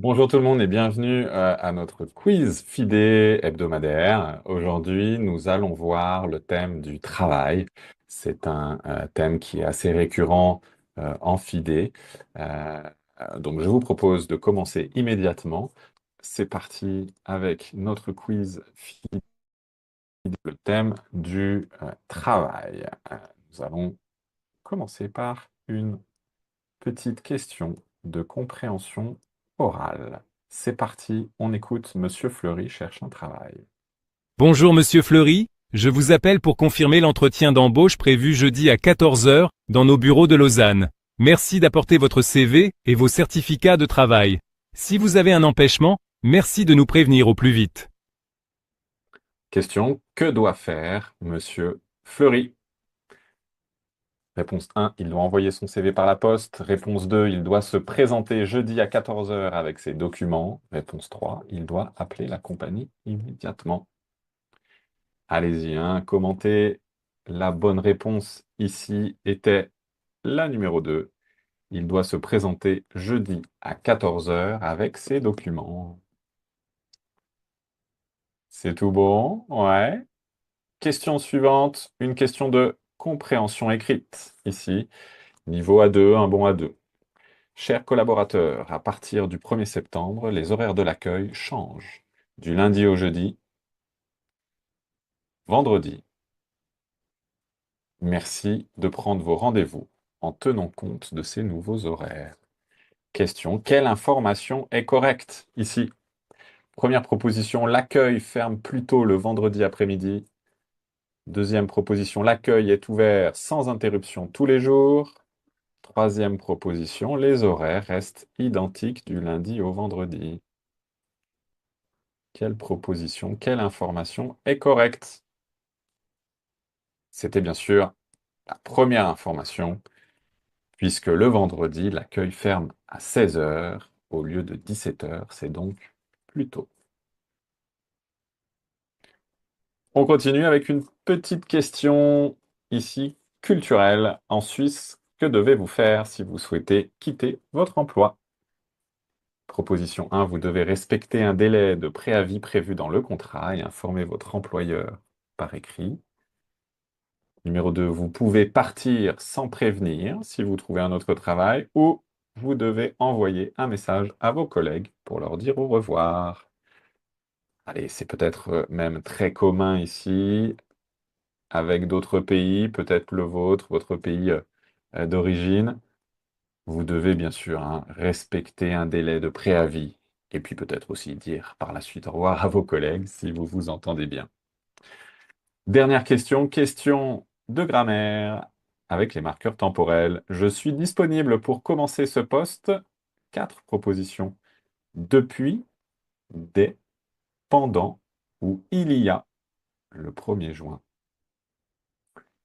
Bonjour tout le monde et bienvenue à notre quiz FIDE hebdomadaire. Aujourd'hui, nous allons voir le thème du travail. C'est un thème qui est assez récurrent en FIDE. Euh, donc, je vous propose de commencer immédiatement. C'est parti avec notre quiz FIDE, le thème du travail. Nous allons commencer par une petite question de compréhension orale. C'est parti, on écoute Monsieur Fleury cherche un travail. Bonjour Monsieur Fleury, je vous appelle pour confirmer l'entretien d'embauche prévu jeudi à 14 heures dans nos bureaux de Lausanne. Merci d'apporter votre CV et vos certificats de travail. Si vous avez un empêchement, merci de nous prévenir au plus vite. Question, que doit faire Monsieur Fleury? Réponse 1, il doit envoyer son CV par la poste. Réponse 2, il doit se présenter jeudi à 14 heures avec ses documents. Réponse 3, il doit appeler la compagnie immédiatement. Allez-y, hein, commentez. La bonne réponse ici était la numéro 2. Il doit se présenter jeudi à 14 heures avec ses documents. C'est tout bon? Ouais. Question suivante, une question de compréhension écrite. Ici, niveau A2, un bon A2. Chers collaborateurs, à partir du 1er septembre, les horaires de l'accueil changent. Du lundi au jeudi, vendredi. Merci de prendre vos rendez-vous en tenant compte de ces nouveaux horaires. Question, quelle information est correcte ici? Première proposition, l'accueil ferme plus tôt le vendredi après-midi. Deuxième proposition, l'accueil est ouvert sans interruption tous les jours. Troisième proposition, les horaires restent identiques du lundi au vendredi. Quelle proposition, quelle information est correcte? C'était bien sûr la première information, puisque le vendredi, l'accueil ferme à 16 heures au lieu de 17 heures. C'est donc plus tôt. On continue avec une petite question ici culturelle. En Suisse, que devez-vous faire si vous souhaitez quitter votre emploi? Proposition 1, vous devez respecter un délai de préavis prévu dans le contrat et informer votre employeur par écrit. Numéro 2, vous pouvez partir sans prévenir si vous trouvez un autre travail ou vous devez envoyer un message à vos collègues pour leur dire au revoir. Allez, c'est peut-être même très commun ici avec d'autres pays, peut-être le vôtre, votre pays d'origine. Vous devez bien sûr hein, respecter un délai de préavis et puis peut-être aussi dire par la suite au revoir à vos collègues si vous vous entendez bien. Dernière question, question de grammaire avec les marqueurs temporels. Je suis disponible pour commencer ce poste. Quatre propositions. Depuis, dès, pendant ou il y a le 1er juin.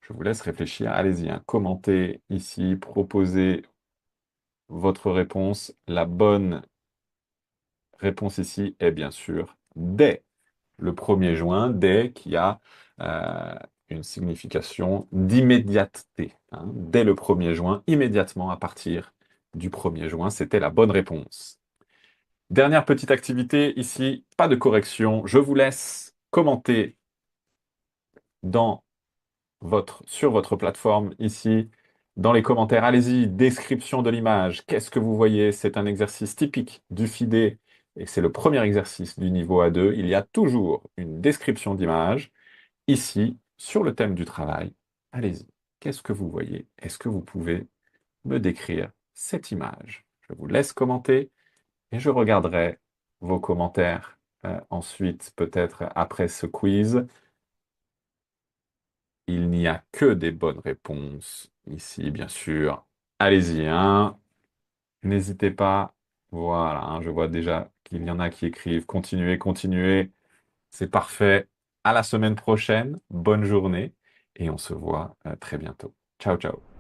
Je vous laisse réfléchir. Allez-y, hein, commentez ici, proposez votre réponse. La bonne réponse ici est bien sûr dès le 1er juin, dès qui a euh, une signification d'immédiateté. Hein. Dès le 1er juin, immédiatement à partir du 1er juin, c'était la bonne réponse. Dernière petite activité ici, pas de correction. Je vous laisse commenter sur votre plateforme ici, dans les commentaires. Allez-y, description de l'image. Qu'est-ce que vous voyez? C'est un exercice typique du FIDE et c'est le premier exercice du niveau A2. Il y a toujours une description d'image ici sur le thème du travail. Allez-y, qu'est-ce que vous voyez? Est-ce que vous pouvez me décrire cette image? Je vous laisse commenter et je regarderai vos commentaires ensuite, peut-être après ce quiz. Il n'y a que des bonnes réponses ici, bien sûr. Allez-y, hein. N'hésitez pas. Voilà, hein, je vois déjà qu'il y en a qui écrivent. Continuez, continuez. C'est parfait. À la semaine prochaine. Bonne journée. Et on se voit très bientôt. Ciao, ciao.